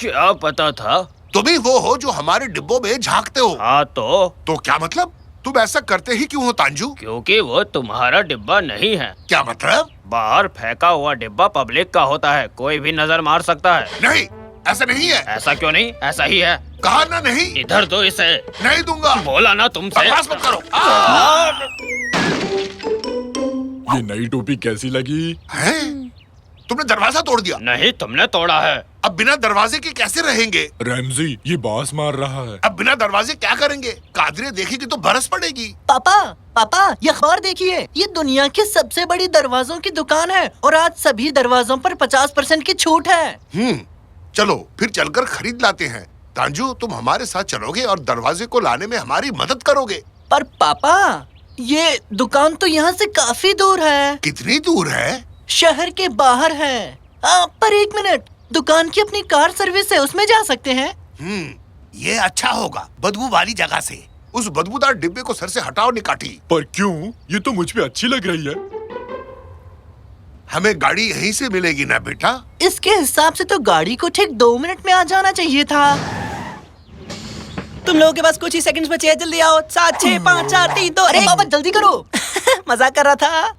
क्या पता था? तुम ही वो हो जो हमारे डिब्बों में झांकते हो। हाँ तो क्या मतलब? तुम ऐसा करते ही क्यों हो तांजू? क्योंकि वो तुम्हारा डिब्बा नहीं है। क्या मतलब? बाहर फेंका हुआ डिब्बा पब्लिक का होता है, कोई भी नजर मार सकता है। नहीं, ऐसा नहीं है। ऐसा क्यों नहीं? ऐसा ही है। कहा ना नहीं। इधर दो इसे। नहीं दूंगा। बोला ना तुमसे। बकवास मत करो। ये नई टोपी कैसी लगी? हैं? तुमने दरवाजा तोड़ दिया। नहीं, तुमने तोड़ा है। अब बिना दरवाजे के कैसे रहेंगे? रैमजी, ये बांस मार रहा है। अब बिना दरवाजे क्या करेंगे? कादरे देखेगी तो बरस पड़ेगी। पापा पापा, ये अखबार देखिए, ये दुनिया की सबसे बड़ी दरवाजों की दुकान है और आज सभी दरवाजों पर 50% की छूट है। चलो फिर चलकर खरीद लाते हैं। तांजू, तुम हमारे साथ चलोगे और दरवाजे को लाने में हमारी मदद करोगे। पर पापा, ये दुकान तो यहाँ से काफी दूर है। कितनी दूर है? शहर के बाहर है। पर एक मिनट, दुकान की अपनी कार सर्विस है, उसमें जा सकते हैं। ये अच्छा होगा, बदबू वाली जगह से। उस बदबूदार डिब्बे को सर से हटाओ निकाटी। पर क्यों? ये तो मुझ पे अच्छी लग रही है। हमें गाड़ी यहीं से मिलेगी ना बेटा? इसके हिसाब से तो गाड़ी को ठीक 2 मिनट में आ जाना चाहिए था। तुम लोगों के पास कुछ ही सेकंड्स बचे हैं, जल्दी आओ। 7, 6, 5, 4, 3, 2, अरे पापा जल्दी करो। मजाक कर रहा था।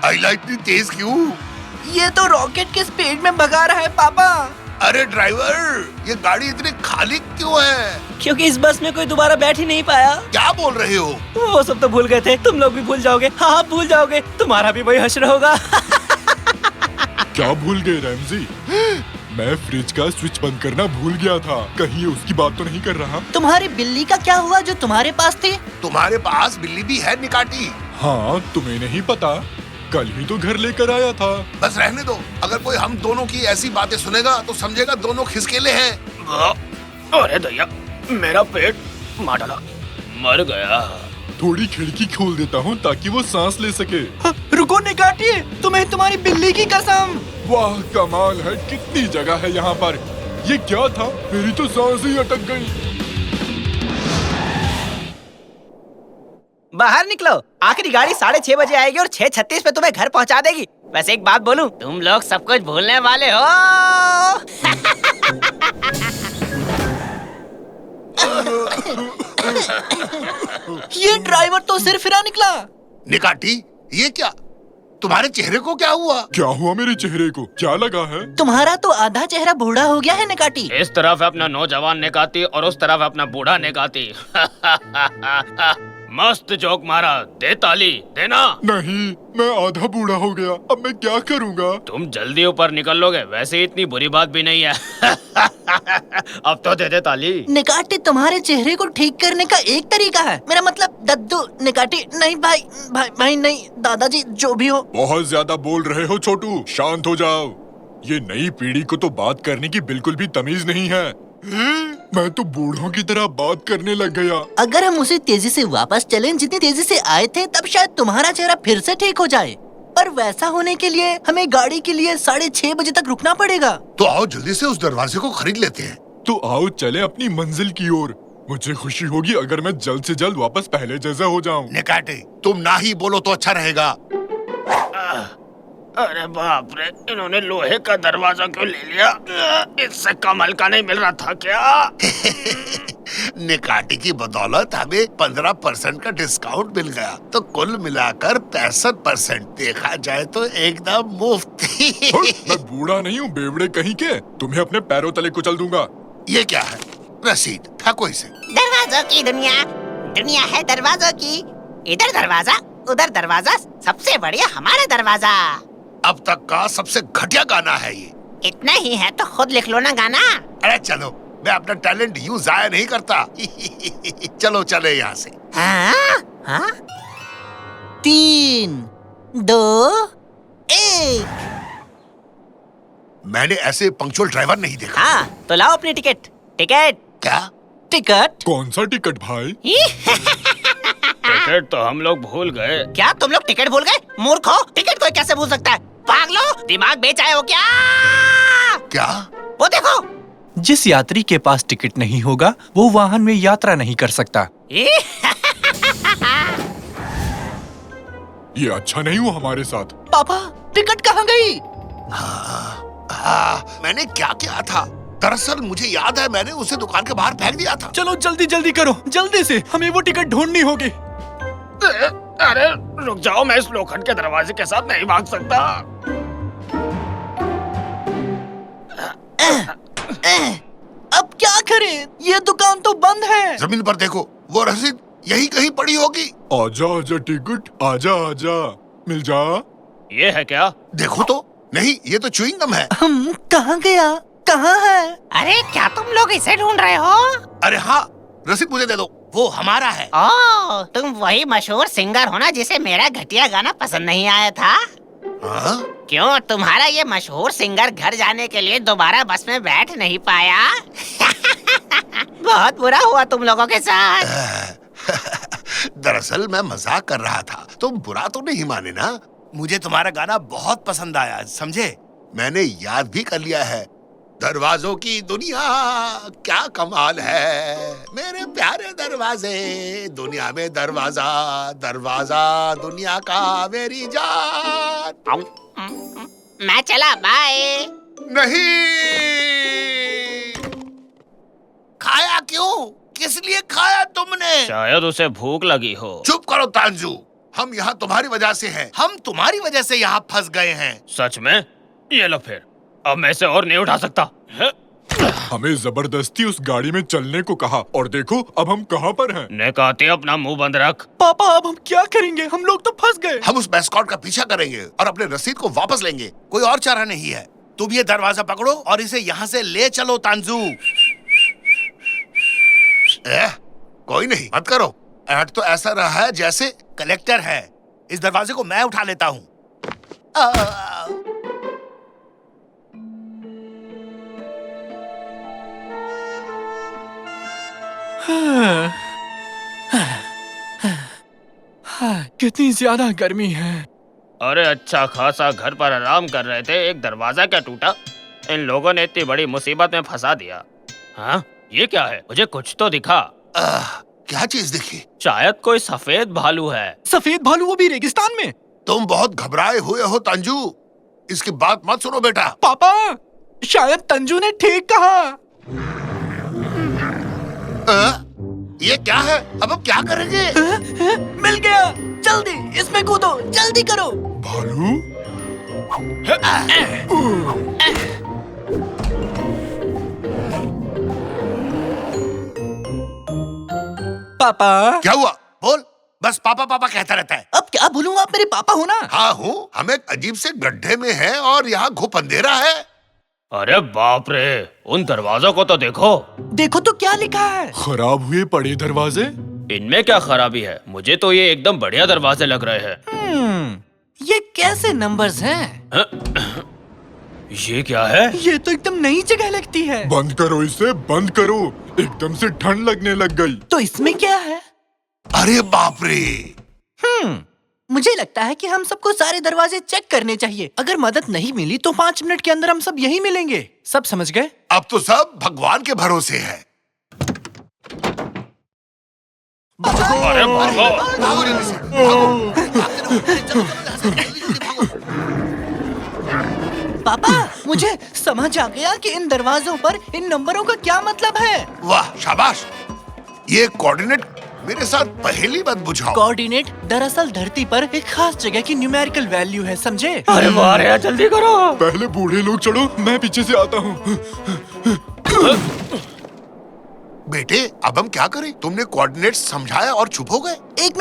हाईलाइट इतनी तेज क्यों? ये तो रॉकेट के स्पीड में भगा रहा है पापा। अरे ड्राइवर, ये गाड़ी इतनी खाली क्यों है? क्योंकि इस बस में कोई दोबारा बैठ ही नहीं पाया। क्या बोल रहे हो? वो सब तो भूल गए थे, तुम लोग भी भूल जाओगे। हाँ, भूल जाओगे, तुम्हारा भी वही हश्र होगा। क्या भूल गए रैमजी? मैं फ्रिज का स्विच बंद करना भूल गया था। कहीं ये उसकी बात तो नहीं कर रहा? तुम्हारी बिल्ली का क्या हुआ जो तुम्हारे पास थी? तुम्हारे पास बिल्ली भी है निकाटी? हाँ, तुम्हें नहीं पता? कल ही तो घर लेकर आया था। बस रहने दो। अगर कोई हम दोनों की ऐसी बातें सुनेगा तो समझेगा दोनों खिसकेले हैं। अरे दया, मेरा पेट मार डाला, मर गया। थोड़ी खिड़की खोल देता हूँ ताकि वो सांस ले सके। रुको निकाटी, तुम्हें तुम्हारी बिल्ली की कसम। वाह, कमाल है, कितनी जगह है यहाँ पर। ये क्या था? मेरी तो सांस ही अटक गई। बाहर निकलो, आखिरी गाड़ी 6:30 बजे आएगी और 6:36 पे तुम्हें घर पहुंचा देगी। वैसे एक बात बोलूं, तुम लोग सब कुछ भूलने वाले हो। ये ड्राइवर तो सिर फिरा निकला। निकाटी, ये क्या? तुम्हारे चेहरे को क्या हुआ? क्या हुआ मेरे चेहरे को? क्या लगा है? तुम्हारा तो आधा चेहरा बूढ़ा हो गया है निकाटी। इस तरफ अपना नौजवान निकाती और उस तरफ अपना बूढ़ा निकाती। मस्त जोक मारा, दे ताली, देना। नहीं, मैं आधा बूढ़ा हो गया, अब मैं क्या करूँगा? तुम जल्दी ऊपर निकल लोगे, वैसे इतनी बुरी बात भी नहीं है। अब तो दे दे ताली। निकाटी, तुम्हारे चेहरे को ठीक करने का एक तरीका है। मेरा मतलब दद्दू। निकाटी नहीं भाई, भाई नहीं, दादाजी जो भी हो। बहुत ज्यादा बोल रहे हो छोटू, शांत हो जाओ। ये नई पीढ़ी को तो बात करने की बिल्कुल भी तमीज नहीं है। मैं तो बूढ़ों की तरह बात करने लग गया। अगर हम उसी तेजी से वापस चलें जितनी तेजी से आए थे, तब शायद तुम्हारा चेहरा फिर से ठीक हो जाए। पर वैसा होने के लिए हमें गाड़ी के लिए 6:30 बजे तक रुकना पड़ेगा। तो आओ जल्दी से उस दरवाजे को खरीद लेते हैं। तो आओ चले अपनी मंजिल की ओर। मुझे खुशी होगी अगर मैं जल्द से जल्द वापस पहले जैसा हो जाऊं। निकाटे, तुम ना ही बोलो तो अच्छा रहेगा। अरे बाप रे, इन्होंने लोहे का दरवाजा क्यों ले लिया? इससे कम हल्का नहीं मिल रहा था क्या? निकाटी की बदौलत हमें 15% का डिस्काउंट मिल गया, तो कुल मिलाकर 65%। देखा जाए तो एकदम मुफ्त। मैं बूढ़ा नहीं हूँ बेवड़े कहीं के, तुम्हें अपने पैरों तले कुचल दूंगा। ये क्या है? रसीद, फेंको इसे। दरवाजों की दुनिया, दुनिया है दरवाजों की। इधर दरवाजा, उधर दरवाजा, सबसे बढ़िया हमारा दरवाजा। अब तक का सबसे घटिया गाना है ये। इतना ही है तो खुद लिख लो ना गाना। अरे चलो, मैं अपना टैलेंट यूं जाया नहीं करता। चलो चले यहाँ से। हाँ? हाँ? 3, 2, 1। मैंने ऐसे पंक्चुअल ड्राइवर नहीं देखा। हाँ, तो लाओ अपनी टिकट। टिकट क्या? टिकट? कौन सा टिकट भाई? टिकट तो हम लोग भूल गए। क्या तुम लोग टिकट भूल गए? मूर्ख हो, टिकट कोई कैसे भूल सकता है? पागलो, दिमाग बेच आए हो क्या? क्या? वो देखो। जिस यात्री के पास टिकट नहीं होगा वो वाहन में यात्रा नहीं कर सकता। ये अच्छा नहीं हुआ हमारे साथ। पापा, टिकट कहाँ गई? मैंने क्या किया था? दरअसल मुझे याद है मैंने उसे दुकान के बाहर फेंक दिया था। चलो जल्दी जल्दी करो, जल्दी से, हमें वो टिकट ढूंढनी होगी। अरे रुक जाओ, मैं इस लोखंड के दरवाजे के साथ नहीं भाग सकता। अब क्या करें? ये दुकान तो बंद है। जमीन पर देखो, वो रसीद यही कहीं पड़ी होगी। आजा आजा टिकट, आजा आजा, मिल जा। ये है क्या? देखो तो, नहीं ये तो च्युइंग गम है। कहाँ गया? कहाँ है? अरे क्या तुम लोग इसे ढूंढ रहे हो? अरे हाँ, रसीद मुझे दे दो, वो हमारा है। ओह, तुम वही मशहूर सिंगर हो ना जिसे मेरा घटिया गाना पसंद नहीं आया था? हाँ? क्यों तुम्हारा ये मशहूर सिंगर घर जाने के लिए दोबारा बस में बैठ नहीं पाया? बहुत बुरा हुआ तुम लोगों के साथ। दरअसल मैं मजाक कर रहा था, तुम बुरा तो नहीं माने ना? मुझे तुम्हारा गाना बहुत पसंद आया, समझे? मैंने याद भी कर लिया है। दरवाजों की दुनिया क्या कमाल है, मेरे प्यारे दरवाजे, दुनिया में दरवाजा, दरवाजा दुनिया का मेरी जान। मैं चला, बाय। नहीं, खाया क्यों? किस लिए खाया तुमने? शायद उसे भूख लगी हो। चुप करो तांजू, हम यहाँ तुम्हारी वजह से हैं। हम तुम्हारी वजह से यहाँ फंस गए हैं। सच में? ये लो फिर, अब मैं इसे और नहीं उठा सकता। हमें जबरदस्ती उस गाड़ी में चलने को कहा, और देखो अब हम कहाँ पर हैं। नेकाती, अपना मुंह बंद रख। पापा अब हम क्या करेंगे? हम लोग तो फंस गए। हम उस मैस्कॉट का पीछा करेंगे और अपने रसीद को वापस लेंगे। कोई और चारा नहीं है। तुम ये दरवाजा पकड़ो और इसे यहाँ से ले चलो तांजू। कोई नहीं, मत करो। ऐड तो ऐसा रहा है जैसे कलेक्टर है। इस दरवाजे को मैं उठा लेता हूँ। कितनी ज्यादा गर्मी है। अरे अच्छा खासा घर पर आराम कर रहे थे, एक दरवाजा क्या टूटा? इन लोगों ने इतनी बड़ी मुसीबत में फंसा दिया। हाँ, ये क्या है? मुझे कुछ तो दिखा। क्या चीज दिखी? शायद कोई सफेद भालू है। सफेद भालू, वो भी रेगिस्तान में। तुम बहुत घबराए हुए हो तांजू, इसकी बात मत सुनो बेटा। पापा शायद तंजू ने ठीक कहा। ये क्या है? अब हम क्या करेंगे? मिल गया, जल्दी इसमें कूदो, जल्दी करो। भालू? पापा क्या हुआ? बोल। बस पापा पापा कहता रहता है। अब क्या बोलूं, आप मेरे पापा हो ना? हाँ हूँ। हम एक अजीब से गड्ढे में हैं और यहाँ घुप अंधेरा है। अरे बाप रे, उन दरवाजों को तो देखो। देखो तो क्या लिखा है। खराब हुए पड़े दरवाजे। इनमें क्या खराबी है? मुझे तो ये एकदम बढ़िया दरवाजे लग रहे हैं। ये कैसे नंबर्स हैं? ये क्या है? ये तो एकदम नई जगह लगती है। बंद करो इसे, बंद करो। एकदम से ठंड लगने लग गई। तो इसमें क्या है? अरे बाप रे। मुझे लगता है कि हम सबको सारे दरवाजे चेक करने चाहिए। अगर मदद नहीं मिली तो 5 मिनट के अंदर हम सब यहीं मिलेंगे। सब समझ गए? अब तो सब भगवान के भरोसे है। अरे भागो। भागो जल्दी से, भागो। चलो, जल्दी भागो। पापा मुझे समझ आ गया कि इन दरवाजों पर इन नंबरों का क्या मतलब है। वाह शाबाश। ये कोऑर्डिनेट मेरे साथ पहेली मत बुझाओ। कोऑर्डिनेट दरअसल धरती पर एक खास जगह की न्यूमेरिकल वैल्यू है, समझे? अरे वाह रे, जल्दी करो। पहले बूढ़े लोग चढ़ो, मैं पीछे से आता हूँ। बेटे अब हम क्या करें? तुमने कोऑर्डिनेट समझाया और चुप हो गए। एक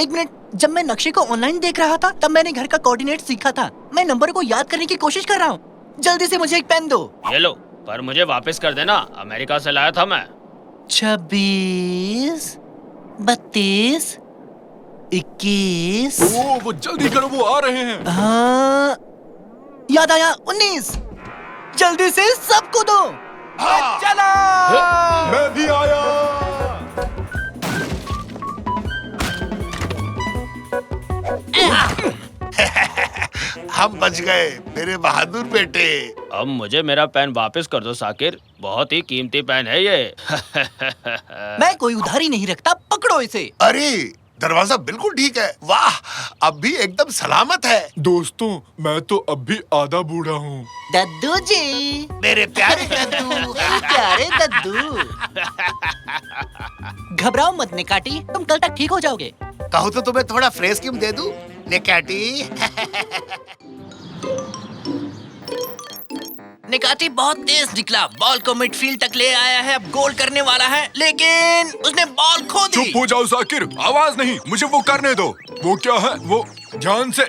मिनट। जब मैं नक्शे को ऑनलाइन देख रहा था तब मैंने घर का कोऑर्डिनेट सीखा था। मैं नंबर को याद करने की कोशिश कर रहा हूँ। जल्दी से मुझे एक पेन दो। ये लो, पर मुझे वापस कर देना, अमेरिका से लाया था मैं। 26, 32, 21। ओ, वो जल्दी करो, वो आ रहे हैं। हाँ, याद आया 19। जल्दी से सबको दो। हाँ। चला। मैं भी आया। हम बच गए मेरे बहादुर बेटे। अब मुझे मेरा पेन वापस कर दो साकिर, बहुत ही कीमती पेन है ये। मैं कोई उधारी नहीं रखता, पकड़ो इसे। अरे दरवाजा बिल्कुल ठीक है। वाह, अब भी एकदम सलामत है। दोस्तों, मैं तो अब भी आधा बूढ़ा हूँ। दद्दू जी, मेरे प्यारे दद्दू। प्यारे दद्दू। घबराओ मत निकाटी, तुम कल तक ठीक हो जाओगे। कहूँ तो तुम्हें थोड़ा फ्रेश क्रीम दे दूं, निकाटी? निकाटी बहुत तेज निकला, बॉल को मिडफील्ड तक ले आया है, अब गोल करने वाला है, लेकिन उसने बॉल खो दी। चुप हो जाओ साकिर, आवाज नहीं, मुझे वो करने दो। वो क्या है? वो ध्यान से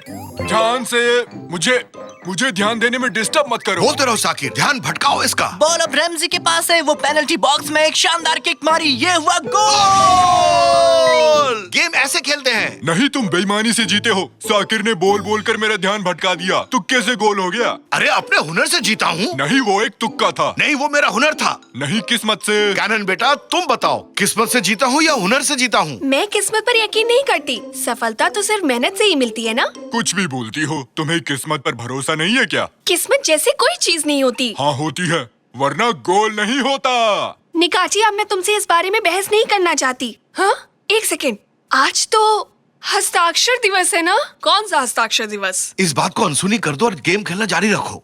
मुझे ध्यान देने में डिस्टर्ब मत करो। बोलते रहो साकिर, ध्यान भटकाओ इसका। बॉल अब रैमजी के पास है, वो पेनल्टी बॉक्स में एक शानदार किक मारी, ये हुआ गोल। गेम ऐसे खेलते हैं। नहीं, तुम बेईमानी से जीते हो। साकिर ने बोल कर मेरा ध्यान भटका दिया। तुक्के से गोल हो गया। अरे अपने हुनर से जीता हूँ। नहीं, वो एक तुक्का था। नहीं, वो मेरा हुनर था। नहीं, किस्मत से। कैनन बेटा, तुम बताओ, किस्मत से जीता हूँ या हुनर से जीता हूँ? मैं किस्मत पर यकीन नहीं करती, सफलता तो सिर्फ मेहनत से ही मिलती है ना। कुछ भी बोलती हो, तुम्हें किस्मत पर भरोसा नहीं है क्या? किस्मत जैसी कोई चीज नहीं होती। हाँ होती है, वरना गोल नहीं होता। निकाची, अब मैं तुमसे इस बारे में बहस नहीं करना चाहती। हाँ, एक सेकेंड, आज तो हस्ताक्षर दिवस है ना? कौन सा हस्ताक्षर दिवस? इस बात को अनसुनी कर दो और गेम खेलना जारी रखो।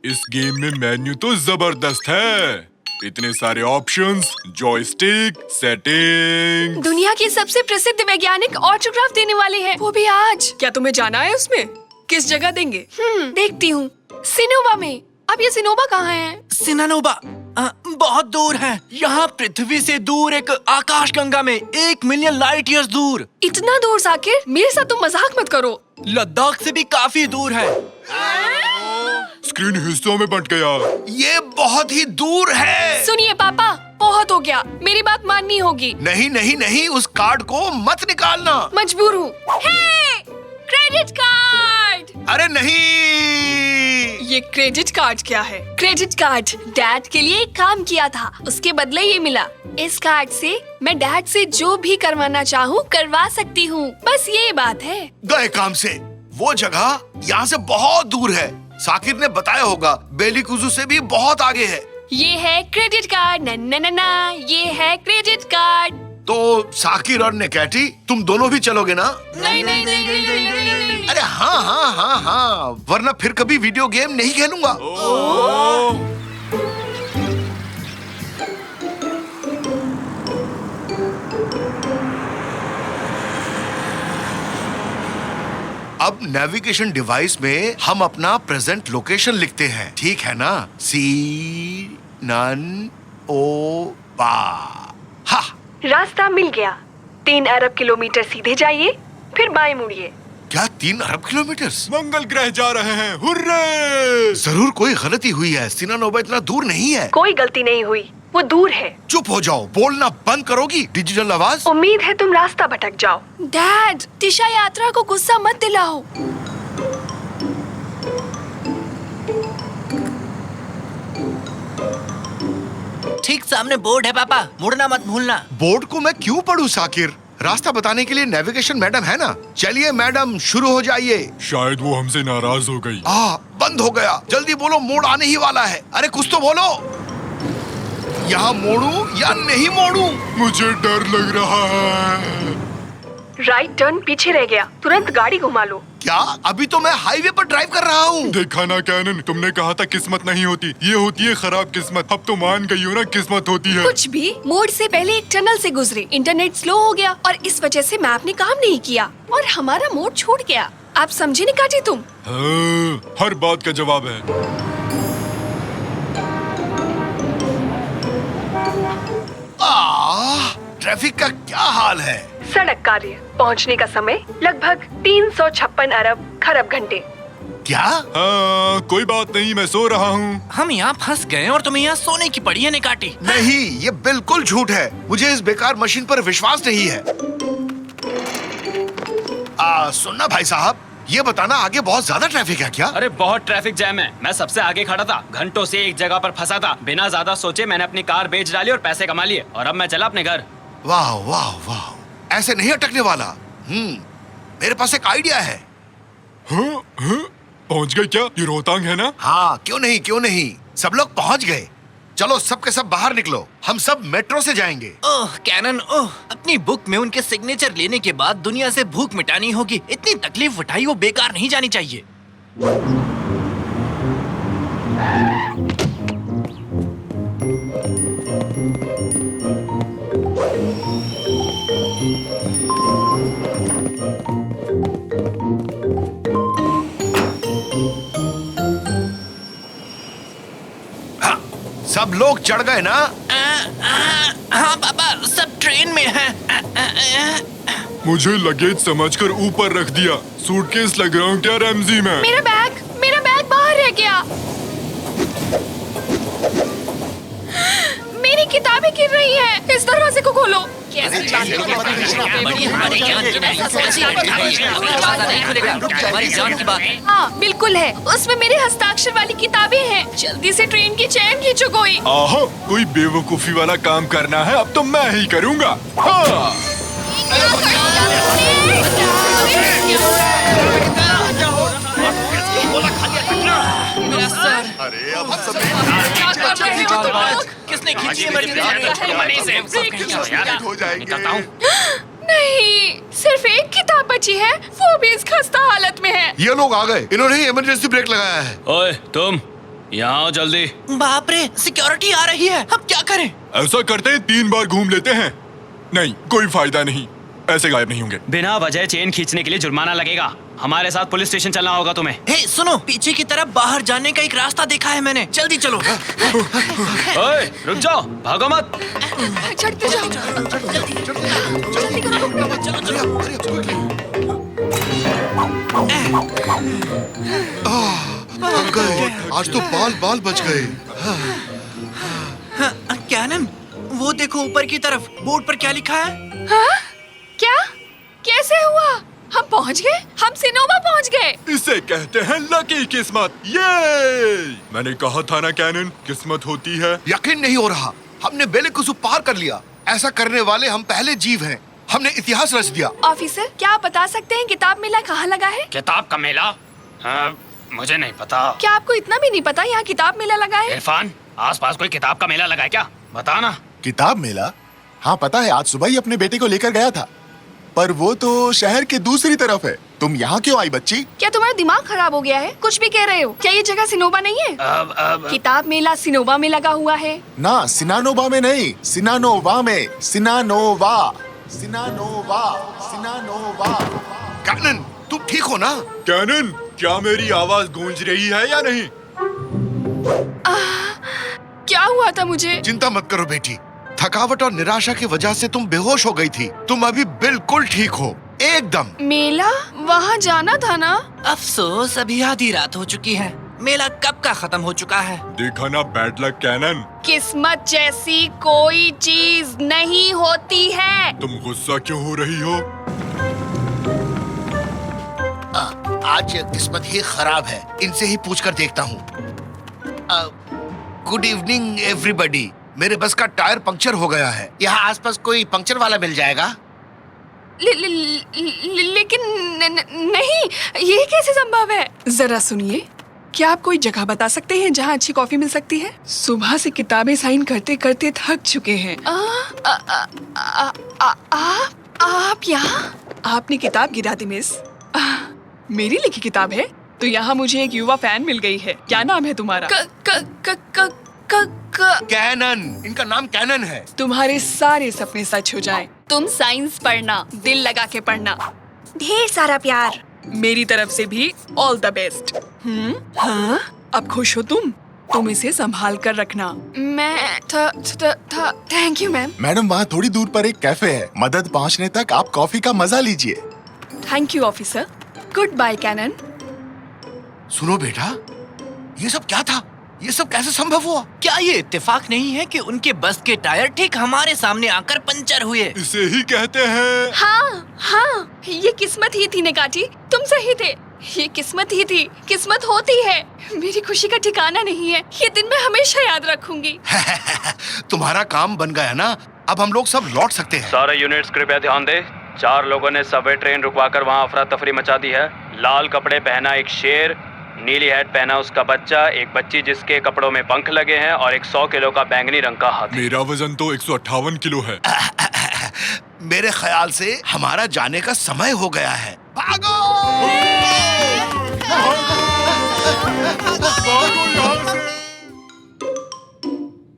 इस गेम में मेन्यू तो जबरदस्त है। इतने सारे ऑप्शंस, जॉयस्टिक, सेटिंग। दुनिया के सबसे प्रसिद्ध वैज्ञानिक ऑटोग्राफ देने वाले हैं, वो भी आज। क्या तुम्हें जाना है उसमें? किस जगह देंगे? देखती हूँ। सिनोवा में। अब ये सिनोवा कहाँ है? सिनानोबा बहुत दूर है, यहाँ पृथ्वी से दूर एक आकाशगंगा में 1 मिलियन लाइट ईयर्स दूर। इतना दूर साकिर, मेरे साथ तुम मजाक मत करो। लद्दाख से भी काफी दूर है। स्क्रीन हिस्सों में बंट गया। ये बहुत ही दूर है। सुनिए पापा, बहुत हो गया, मेरी बात माननी होगी। नहीं नहीं नहीं, उस कार्ड को मत निकालना। मजबूर हूँ। Credit card. अरे नहीं, ये क्रेडिट कार्ड क्या है? क्रेडिट कार्ड डैड के लिए एक काम किया था, उसके बदले ये मिला। इस कार्ड से मैं डैड से जो भी करवाना चाहूँ करवा सकती हूँ, बस ये बात है। गए काम से। वो जगह यहाँ से बहुत दूर है। साकिर ने बताया होगा, बेलीकुजू से भी बहुत आगे है। ये है क्रेडिट कार्ड, ना, ये है क्रेडिट कार्ड। तो साकिर और नेकेटी, तुम दोनों भी चलोगे ना? नहीं। अरे हाँ, वरना फिर कभी वीडियो गेम नहीं खेलूंगा। अब नेविगेशन डिवाइस में हम अपना प्रेजेंट लोकेशन लिखते हैं, ठीक है ना? सिनोबा। हाँ, रास्ता मिल गया। 3 अरब किलोमीटर सीधे जाइए, फिर बाएं मुड़िए। क्या 3 अरब किलोमीटर? मंगल ग्रह जा रहे हैं, हुर्रे! जरूर कोई गलती हुई है। सिनानोबा इतना दूर नहीं है। कोई गलती नहीं हुई, वो दूर है। चुप हो जाओ, बोलना बंद करोगी? डिजिटल आवाज। उम्मीद है तुम रास्ता भटक जाओ। डैड, दिशा यात्रा को गुस्सा मत दिलाओ। ठीक सामने बोर्ड है पापा, मुड़ना मत भूलना। बोर्ड को मैं क्यों पढ़ूं साकिर? रास्ता बताने के लिए नेविगेशन मैडम है ना। चलिए मैडम, शुरू हो जाइए। शायद वो हमसे नाराज हो गई। बंद हो गया। जल्दी बोलो, मोड़ आने ही वाला है। अरे कुछ तो बोलो। यहाँ मोड़ूं या नहीं मोड़ूं? मुझे डर लग रहा है। राइट टर्न पीछे रह गया, तुरंत गाड़ी घुमा लो। क्या? अभी तो मैं हाईवे पर ड्राइव कर रहा हूँ। देखा ना कैनन, तुमने कहा था किस्मत नहीं होती, ये होती है खराब किस्मत। अब तो मान गई हो ना, किस्मत होती है। कुछ भी। मोड़ से पहले एक टनल से गुजरे, इंटरनेट स्लो हो गया और इस वजह से मैप ने काम नहीं किया और हमारा मोड़ छूट गया। आप समझे निकाटी तुम? हाँ, हर बात का जवाब है। ट्रैफिक का क्या हाल है? सड़क कार्य पहुंचने का समय लगभग 356 अरब खरब घंटे। क्या? कोई बात नहीं, मैं सो रहा हूँ। हम यहाँ फंस गए और तुम्हें यहाँ सोने की पड़ी है निकाटी। नहीं, ये बिल्कुल झूठ है। मुझे इस बेकार मशीन पर विश्वास नहीं है। सुनना भाई साहब, ये बताना आगे बहुत ज्यादा ट्रैफिक है क्या? अरे बहुत ट्रैफिक जैम है। मैं सबसे आगे खड़ा था, घंटों से एक जगह पर फंसा था। बिना ज्यादा सोचे मैंने अपनी कार बेच डाली और पैसे कमा लिए और अब मैं चला अपने घर। वाह वाह वाह, ऐसे नहीं अटकने वाला। मेरे पास एक आइडिया है। पहुँच गए क्या? ये रोहतांग है ना? हाँ, क्यों नहीं। सब लोग पहुंच गए। चलो सबके सब बाहर निकलो, हम सब मेट्रो से जाएंगे। ओह कैनन, ओह अपनी बुक में उनके सिग्नेचर लेने के बाद दुनिया से भूख मिटानी होगी। इतनी तकलीफ उठाई वो बेकार नहीं जानी चाहिए। सब लोग चढ़ गए ना? हाँ पापा, सब ट्रेन में हैं। मुझे लगेज समझकर ऊपर रख दिया। सूटकेस लग रहा हूँ क्या रैमजी में? मेरा बैग बाहर रह गया। मेरी किताबें गिर रही हैं। इस दरवाजे को खोलो। कैसी बात है? बड़ी हमारी जान की नहीं, ऐसी दरवाजा नहीं खुलेगा। हमारी जान की बात है। हाँ बिल्कुल है, उसमें मेरे हस्ताक्षर वाली किताबें हैं। जल्दी से ट्रेन की चैन खींचो कोई। आहो, कोई बेवकूफी वाला काम करना है अब तो मैं ही करूँगा। हाँ। मेरा सर। अरे अब किसने खींची हो जाएंगे। नहीं, सिर्फ एक किताब बची है, वो भी इस खस्ता हालत में है। ये लोग आ गए, इन्होंने इमरजेंसी ब्रेक लगाया है। ओए तुम यहाँ आओ जल्दी। बाप रे, सिक्योरिटी आ रही है। अब क्या करें? ऐसा करते हैं 3 बार घूम लेते हैं। नहीं, कोई फायदा नहीं, ऐसे गायब नहीं होंगे। बिना वजह चेन खींचने के लिए जुर्माना लगेगा। हमारे साथ पुलिस स्टेशन चलना होगा तुम्हें। हे सुनो, पीछे की तरफ बाहर जाने का एक रास्ता देखा है मैंने। जल्दी चलो। ओए रुक जाओ, भागो मत। चढ़ते जाओ। थक गए, आज तो बाल बाल बच गए। कैनन, वो देखो ऊपर की तरफ, बोर्ड पर क्या लिखा है? हाँ? क्या? कैसे हुआ? हम पहुंच गए? हम सिनोवा पहुंच गए। इसे कहते हैं लकी किस्मत। ये मैंने कहा था ना कैनन, किस्मत होती है। यकीन नहीं हो रहा, हमने बेलिकुसु पार कर लिया। ऐसा करने वाले हम पहले जीव हैं। हमने इतिहास रच दिया। ऑफिसर, क्या आप बता सकते हैं किताब मेला कहाँ लगा है? किताब का मेला? हाँ, मुझे नहीं पता। क्या आपको इतना भी नहीं पता यहाँ किताब मेला लगा है? इरफान, आसपास कोई किताब का मेला लगा है क्या? बता ना। किताब मेला? हाँ पता है, आज सुबह ही अपने बेटे को लेकर गया था, पर वो तो शहर के दूसरी तरफ है। तुम यहाँ क्यों आई बच्ची? क्या तुम्हारा दिमाग खराब हो गया है? कुछ भी कह रहे हो। क्या ये जगह सिनोवा नहीं है? किताब मेला सिनोवा में लगा हुआ है। ना, सिनानोवा में नहीं, सिनानोवा में। सिनानोवा, सिनानोवा, सिनानोवा। कैनन, तुम ठीक हो ना? कैनन, क्या मेरी आवाज गूंज रही है या नहीं? क्या हुआ था मुझे? चिंता मत करो बेटी, थकावट और निराशा की वजह से तुम बेहोश हो गई थी। तुम अभी बिल्कुल ठीक हो, एकदम। मेला? वहाँ जाना था ना? अफसोस, अभी आधी रात हो चुकी है। मेला कब का खत्म हो चुका है। देखा ना बैड लक कैनन। किस्मत जैसी कोई चीज नहीं होती है। तुम गुस्सा क्यों हो रही हो? आज किस्मत ही खराब है, इनसे ही पूछकर देखता हूँ। Good evening everybody. मेरे बस का टायर पंक्चर हो गया है। यहाँ आसपास कोई पंक्चर वाला मिल जाएगा? लेकिन नहीं, ये कैसे संभव है? जरा सुनिए, क्या आप कोई जगह बता सकते हैं जहाँ अच्छी कॉफी मिल सकती है? सुबह से किताबें साइन करते करते थक चुके हैं। आप यहाँ? आपने किताब गिरा दी मिस। मेरी लिखी किताब है? तो यहाँ मुझे एक युवा फैन मिल गई है। क्या नाम है तुम्हारा? कैनन। इनका नाम कैनन है। तुम्हारे सारे सपने सच हो जाएं। तुम साइंस पढ़ना, दिल लगा के पढ़ना। ढेर सारा प्यार। मेरी तरफ से भी ऑल द बेस्ट। हाँ? अब खुश हो तुम इसे संभाल कर रखना। मैं थैंक यू मैम। मैडम, वहाँ थोड़ी दूर पर एक कैफे है, मदद पहुँचने तक आप कॉफी का मजा लीजिए। Thank you officer. Good bye कैनन। सुनो बेटा, ये सब क्या था? ये सब कैसे संभव हुआ? क्या ये इत्तेफाक नहीं है कि उनके बस के टायर ठीक हमारे सामने आकर पंचर हुए? इसे ही कहते हैं। हाँ, ये किस्मत ही थी नेकाटी। तुम सही थे, ये किस्मत ही थी। किस्मत होती है। मेरी खुशी का ठिकाना नहीं है। ये दिन मैं हमेशा याद रखूंगी। तुम्हारा काम बन गया ना, अब हम लोग सब लौट सकते हैं। सारे यूनिट्स कृपया ध्यान दे। 4 लोगों ने सबवे ट्रेन रुकवाकर वहाँ अफरा तफरी मचा दी है। लाल कपड़े पहना एक शेर, नीली हैट पहना उसका बच्चा, एक बच्ची जिसके कपड़ों में पंख लगे हैं और एक 100 किलो का बैंगनी रंग का हाथी। मेरा वजन तो 158 किलो है। मेरे ख्याल से हमारा जाने का समय हो गया है। भागो!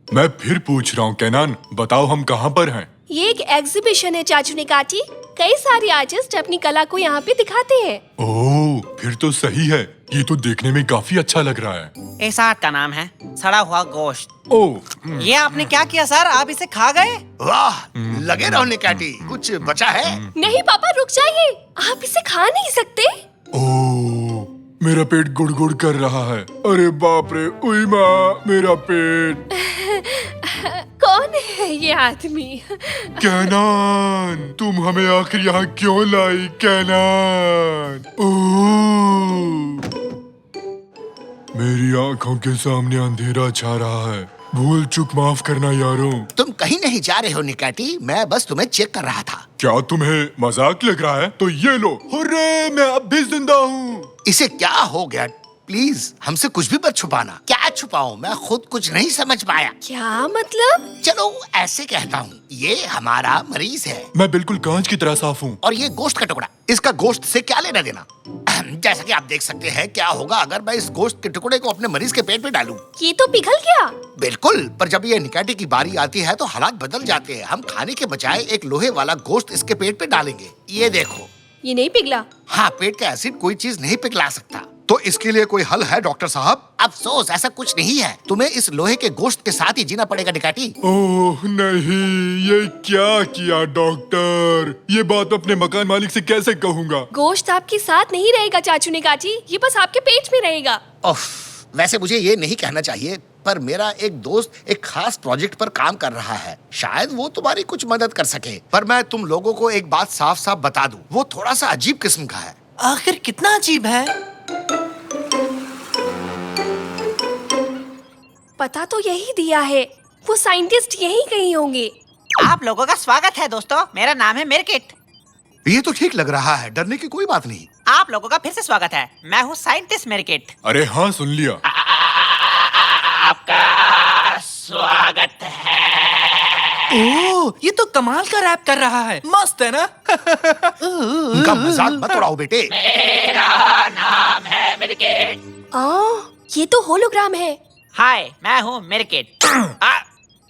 मैं फिर पूछ रहा हूँ केनान, बताओ हम कहाँ पर हैं? ये एक एग्जीबिशन है चाचू निकाची। कई सारे आर्टिस्ट अपनी कला को यहाँ पे दिखाते हैं। ओह, फिर तो सही है। ये तो देखने में काफी अच्छा लग रहा है। इस आर्ट का नाम है सड़ा हुआ गोश्त। ओह, ये आपने क्या किया सर? आप इसे खा गए? वाह, लगे रहो निकाटी। कुछ बचा है? नहीं पापा, रुक जाइए, आप इसे खा नहीं सकते। ओह, मेरा पेट गुड़गुड़ कर रहा है। अरे बाप रे, उई माँ, मेरा पेट। कौन है ये आदमी? केनान, तुम हमें आखिर यहाँ क्यों लाई केनान? ओह, मेरी आंखों के सामने अंधेरा छा रहा है। भूल चूक माफ करना यारों। तुम कहीं नहीं जा रहे हो निकाटी, मैं बस तुम्हें चेक कर रहा था। क्या तुम्हें मजाक लग रहा है? तो ये लो, हुर्रे, मैं अब भी जिंदा हूँ। इसे क्या हो गया? प्लीज हमसे कुछ भी मत छुपाना। क्या छुपाऊं? मैं खुद कुछ नहीं समझ पाया। क्या मतलब? चलो ऐसे कहता हूँ, ये हमारा मरीज है मैं बिल्कुल कांच की तरह साफ हूँ। और ये गोश्त का टुकड़ा। इसका गोश्त से क्या लेना देना? जैसा कि आप देख सकते हैं, क्या होगा अगर मैं इस गोश्त के टुकड़े को अपने मरीज के पेट में डालूं? ये तो पिघल गया। बिल्कुल, पर जब ये निकाटी की बारी आती है तो हालात बदल जाते हैं। हम खाने के बजाय एक लोहे वाला गोश्त इसके पेट पे डालेंगे। ये देखो। ये नहीं पिघला। हाँ, पेट का एसिड कोई चीज नहीं पिघला सकता। तो इसके लिए कोई हल है डॉक्टर साहब? अफसोस, ऐसा कुछ नहीं है। तुम्हें इस लोहे के गोश्त के साथ ही जीना पड़ेगा निकाटी। ओह नहीं, ये क्या किया डॉक्टर? ये बात अपने मकान मालिक से कैसे कहूँगा? गोश्त आपके साथ नहीं रहेगा चाचू निकाची, ये बस आपके पेट में रहेगा। ओफ, वैसे मुझे ये नहीं कहना चाहिए, पर मेरा एक दोस्त एक खास प्रोजेक्ट पर काम कर रहा है। शायद वो तुम्हारी कुछ मदद कर सके। पर मैं तुम लोगों को एक बात साफ साफ बता दूं, वो थोड़ा सा अजीब किस्म का है। आखिर कितना अजीब है? पता तो यही दिया है, वो साइंटिस्ट यही कहीं होंगे। आप लोगों का स्वागत है दोस्तों, मेरा नाम है मिरकिट। ये तो ठीक लग रहा है, डरने की कोई बात नहीं। आप लोगों का फिर से स्वागत है। मैं हूँ साइंटिस्ट मिरकिट। अरे हाँ, सुन लिया। ओह, ये तो कमाल का रैप कर रहा है। मस्त है ना? उनका मजाक मत उड़ाओ बेटे। ये तो होलोग्राम है। हाय, मैं हूँ मिरकिट।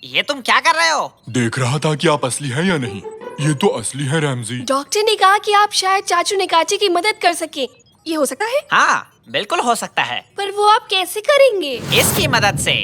ये तुम क्या कर रहे हो? देख रहा था कि आप असली हैं या नहीं। ये तो असली है रैमजी। डॉक्टर ने कहा कि आप शायद चाचू निकाची की मदद कर सके। ये हो सकता है? हाँ, बिल्कुल हो सकता है। पर वो आप कैसे करेंगे? इसकी मदद से।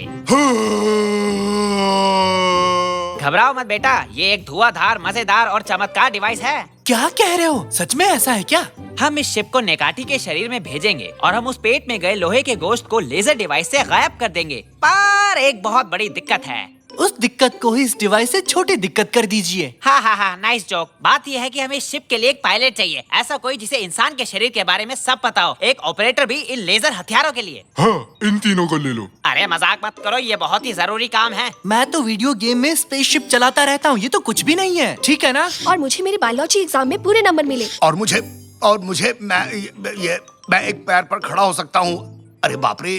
घबराओ मत बेटा, ये एक धुआंधार, मजेदार और चमत्कार डिवाइस है। क्या कह रहे हो? सच में ऐसा है क्या? हम इस शिप को नेकाटी के शरीर में भेजेंगे और हम उस पेट में गए लोहे के गोश्त को लेजर डिवाइस से गायब कर देंगे। पर एक बहुत बड़ी दिक्कत है। उस दिक्कत को ही इस डिवाइस से छोटी दिक्कत कर दीजिए। हाँ, नाइस जोक। बात यह है कि हमें शिप के लिए एक पायलट चाहिए, ऐसा कोई जिसे इंसान के शरीर के बारे में सब पता हो। एक ऑपरेटर भी इन लेजर हथियारों के लिए। हाँ, इन तीनों को ले लो। अरे मजाक मत करो, ये बहुत ही जरूरी काम है। मैं तो वीडियो गेम में स्पेसशिप चलाता रहता हूँ, ये तो कुछ भी नहीं है, ठीक है ना? और मुझे मेरे बायोलॉजी एग्जाम में पूरे नंबर मिले। और मुझे मैं एक पैर पर खड़ा हो सकता हूँ। अरे बाप रे,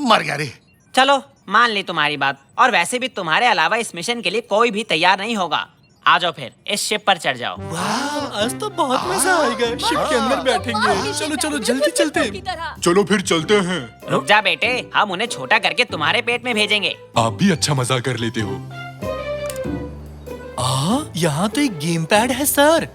मर गया रे। चलो, मान ली तुम्हारी बात। और वैसे भी तुम्हारे अलावा इस मिशन के लिए कोई भी तैयार नहीं होगा। आ जाओ फिर, इस शिप पर चढ़ जाओ। वाह, आज तो बहुत मजा आएगा। शिप के अंदर बैठेंगे। चलो चलो, जल्दी चलते हैं। चलो फिर चलते हैं। रुक जा बेटे, हम उन्हें छोटा करके तुम्हारे पेट में भेजेंगे। आप भी अच्छा मजा कर लेते हो। यहाँ तो एक गेम पैड है सर।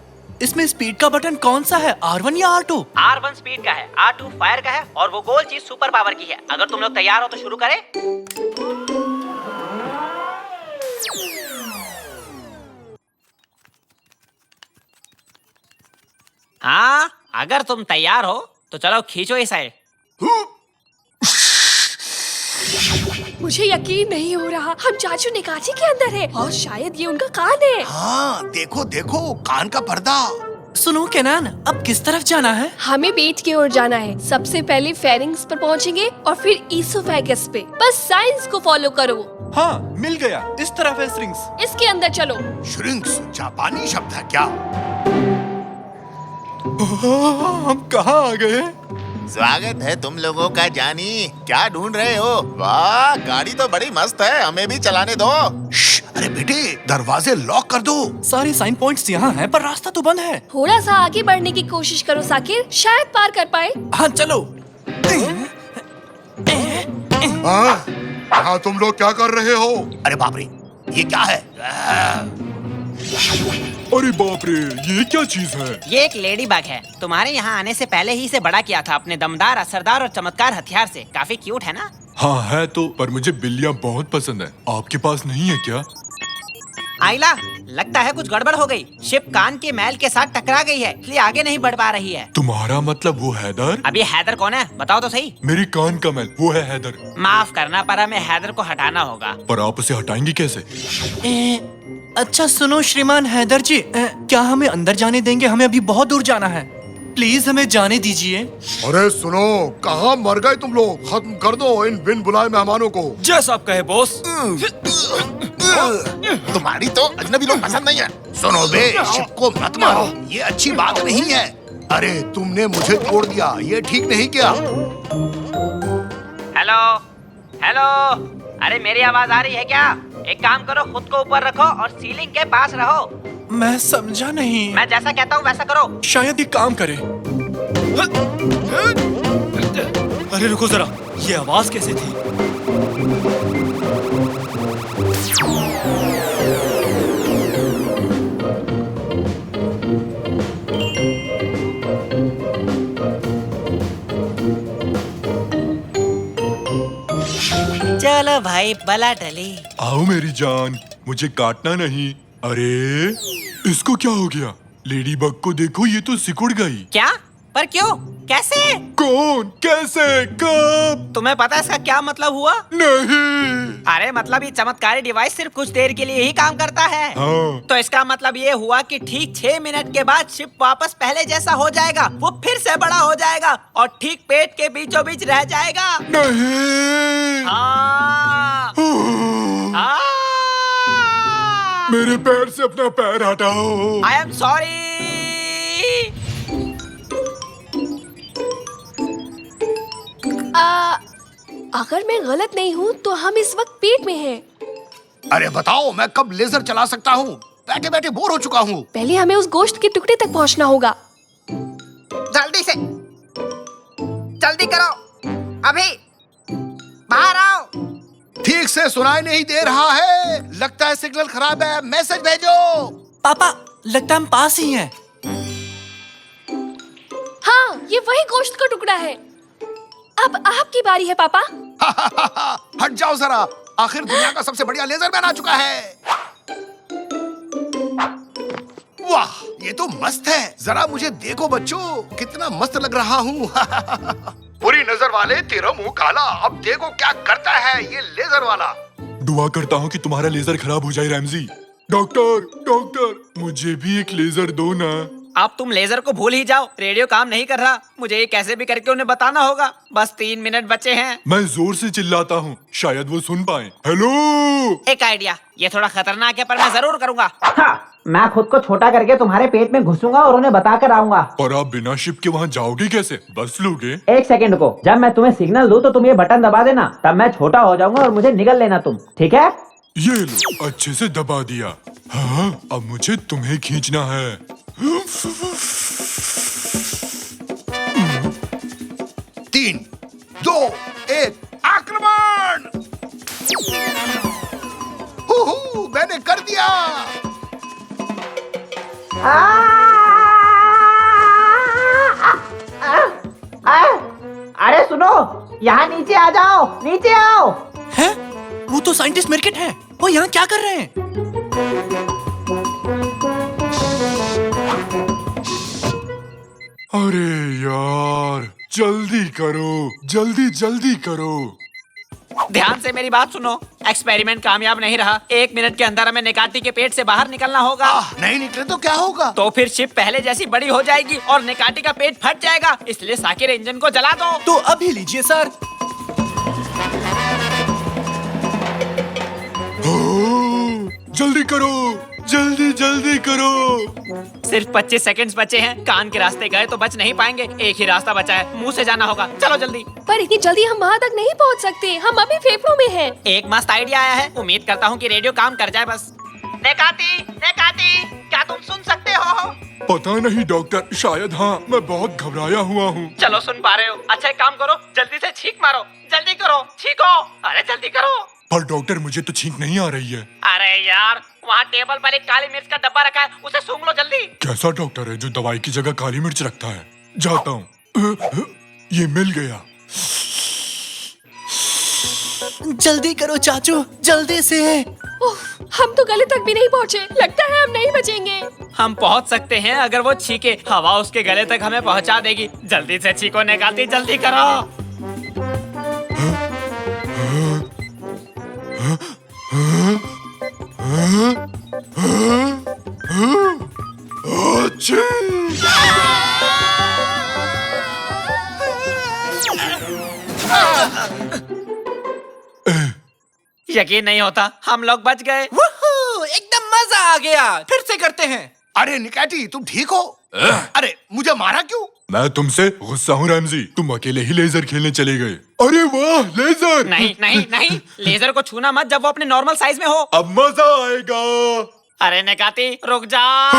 इसमें स्पीड का बटन कौन सा है, R1 या R2? R1 स्पीड का है, R2 फायर का है और वो गोल चीज सुपर पावर की है। अगर तुम लोग तैयार हो तो शुरू करें। हाँ, अगर तुम तैयार हो तो चलो खींचो इसे। मुझे यकीन नहीं हो रहा, हम चाचू निकाची के अंदर है और शायद ये उनका कान है। हाँ, देखो देखो, कान का पर्दा। सुनो केनान, अब किस तरफ जाना है? हमें पेट की ओर जाना है। सबसे पहले फेरिंग्स पर पहुंचेंगे और फिर ईसोफेगस पे। बस साइंस को फॉलो करो। हाँ, मिल गया। इस तरफ है श्रिंक्स। इसके अंदर चलो। श्रिंक्स जापानी शब्द है क्या? हम कहाँ आ गए? स्वागत है तुम लोगों का जानी। क्या ढूंढ रहे हो? वाह, गाड़ी तो बड़ी मस्त है, हमें भी चलाने दो। अरे बेटे, दरवाजे लॉक कर दो। सारे साइन पॉइंट्स यहाँ हैं, पर रास्ता तो बंद है। थोड़ा सा आगे बढ़ने की कोशिश करो साकिर, शायद पार कर पाए। हाँ चलो। हाँ, हाँ तुम लोग क्या कर रहे हो? अरे बाप रे, ये क्या है? अरे बाप रे, ये क्या चीज है? ये एक लेडी बग है। तुम्हारे यहाँ आने से पहले ही इसे बड़ा किया था अपने दमदार, असरदार और चमत्कार हथियार से। काफी क्यूट है ना? हाँ है तो, पर मुझे बिल्लियाँ बहुत पसंद है। आपके पास नहीं है क्या? आइला, लगता है कुछ गड़बड़ हो गई। शिप कान के मैल के साथ टकरा गई है, इसलिए आगे नहीं बढ़ पा रही है। तुम्हारा मतलब वो हैदर? अब ये हैदर कौन है, बताओ तो सही। मेरी कान का मैल, वो है हैदर। माफ करना, पर हमें हैदर को हटाना होगा। पर आप उसे हटाएंगे कैसे? अच्छा सुनो श्रीमान हैदर जी, क्या हमें अंदर जाने देंगे? हमें अभी बहुत दूर जाना है। प्लीज हमें जाने दीजिए। अरे सुनो, कहाँ मर गए तुम लोग? खत्म कर दो इन बिन बुलाए मेहमानों को। जैसा आप कहे बॉस। तुम्हारी तो अजनबी लोग पसंद नहीं है। सुनो बे, शिप को मत मारो, ये अच्छी बात नहीं है। अरे तुमने मुझे तोड़ दिया, ये ठीक नहीं किया। हेलो हेलो, अरे मेरी आवाज आ रही है क्या? एक काम करो, खुद को ऊपर रखो और सीलिंग के पास रहो। मैं समझा नहीं। मैं जैसा कहता हूँ वैसा करो। शायद ये काम करे। अरे रुको जरा, ये आवाज कैसे थी? चलो भाई, बला टली। आओ मेरी जान, मुझे काटना नहीं। अरे इसको क्या हो गया? लेडी बग को देखो, ये तो सिकुड़ गई। क्या? पर क्यों? कैसे? कौन? कैसे? कब? तुम्हें पता है इसका क्या मतलब हुआ? नहीं। अरे मतलब ये चमत्कारी डिवाइस सिर्फ कुछ देर के लिए ही काम करता है। हाँ। तो इसका मतलब ये हुआ कि ठीक 6 मिनट के बाद शिप वापस पहले जैसा हो जाएगा। वो फिर से बड़ा हो जाएगा और ठीक पेट के बीचों बीच रह जाएगा। नहीं। हाँ। हाँ। मेरे पैर से अपना पैर हटाओ। I am sorry. अगर मैं गलत नहीं हूँ तो हम इस वक्त पेट में हैं। अरे बताओ, मैं कब लेजर चला सकता हूँ? बैठे बैठे बोर हो चुका हूँ। पहले हमें उस गोश्त के टुकड़े तक पहुँचना होगा। जल्दी से, जल्दी करो, अभी बाहर आओ। ठीक से सुनाई नहीं दे रहा है, लगता है सिग्नल खराब है। मैसेज भेजो। पापा, लगता है हम पास ही हैं। हाँ, ये वही गोश्त का टुकड़ा है। अब आपकी बारी है पापा। हट जाओ जरा, आखिर दुनिया का सबसे बढ़िया लेजर मैन आ चुका है। वाह, ये तो मस्त है। जरा मुझे देखो बच्चों, कितना मस्त लग रहा हूँ। बुरी नजर वाले, तेरा मुंह काला। अब देखो क्या करता है ये लेजर वाला। दुआ करता हूँ कि तुम्हारा लेजर खराब हो जाए रैमजी। डॉक्टर, डॉक्टर, मुझे भी एक लेजर दो ना। अब तुम लेजर को भूल ही जाओ, रेडियो काम नहीं कर रहा। मुझे ये कैसे भी करके उन्हें बताना होगा। बस 3 मिनट बचे हैं। मैं जोर से चिल्लाता हूँ, शायद वो सुन पाए। हेलो। एक आइडिया, ये थोड़ा खतरनाक है पर मैं जरूर करूँगा। हाँ, मैं खुद को छोटा करके तुम्हारे पेट में घुसूंगा और उन्हें बता कर आऊंगा। और आप बिना शिप के वहाँ जाओगे कैसे? बस लोगे? 1 सेकंड को, जब मैं तुम्हें सिग्नल दूं तो तुम ये बटन दबा देना, तब मैं छोटा हो जाऊंगा और मुझे निगल लेना तुम, ठीक है? ये लो, अच्छे से दबा दिया। हाँ, अब मुझे तुम्हें खींचना है। 3, 2, 1, आक्रमण! मैंने कर दिया। अरे सुनो, यहाँ नीचे आ जाओ, नीचे आओ। हैं? वो तो साइंटिस्ट मिर्किट हैं। वो यहाँ क्या कर रहे हैं? अरे यार, जल्दी करो, जल्दी जल्दी करो। ध्यान से मेरी बात सुनो, एक्सपेरिमेंट कामयाब नहीं रहा। 1 मिनट के अंदर हमें निकाटी के पेट से बाहर निकलना होगा। नहीं निकले तो क्या होगा? तो फिर शिप पहले जैसी बड़ी हो जाएगी और निकाटी का पेट फट जाएगा। इसलिए साकिर इंजन को जला दो। तो अभी लीजिए सर। जल्दी करो, जल्दी जल्दी करो। सिर्फ 25 सेकंड्स बचे हैं। कान के रास्ते गए तो बच नहीं पाएंगे। एक ही रास्ता बचा है, मुंह से जाना होगा। चलो जल्दी। पर इतनी जल्दी हम वहाँ तक नहीं पहुँच सकते, हम अभी फेफड़ों में हैं। एक मस्त आइडिया आया है। उम्मीद करता हूँ कि रेडियो काम कर जाए बस। नेकाती, नेकाती, क्या तुम सुन सकते हो? पता नहीं डॉक्टर, शायद हाँ। मैं बहुत घबराया हुआ हूँ। चलो सुन पा रहे हो। अच्छा एक काम करो, जल्दी से छींक मारो। जल्दी करो, छींको। अरे जल्दी करो। पर डॉक्टर मुझे तो छींक नहीं आ रही है। अरे यार, वहाँ टेबल पर एक काली मिर्च का डब्बा रखा है, उसे सूंघ लो जल्दी। कैसा डॉक्टर है जो दवाई की जगह काली मिर्च रखता है? जाता हूँ। ये मिल गया। जल्दी करो चाचू, जल्दी से। ओह, हम तो गले तक भी नहीं पहुँचे। लगता है हम नहीं बचेंगे। हम पहुँच सकते हैं अगर वो छींके। हवा उसके गले तक हमें पहुँचा देगी। जल्दी से छींको नेकाती, जल्दी करो। यकीन नहीं होता, हम लोग बच गए। वुहू, एकदम मजा आ गया। फिर से करते हैं। अरे निकाटी, तुम ठीक हो? अरे मुझे मारा क्यों? मैं तुमसे गुस्सा हूँ रैमजी। तुम अकेले ही लेजर खेलने चले गए। अरे वाह, लेजर। नहीं नहीं नहीं, लेजर को छूना मत जब वो अपने नॉर्मल साइज में हो। अब मजा आएगा। अरे नेकाती रुक जा।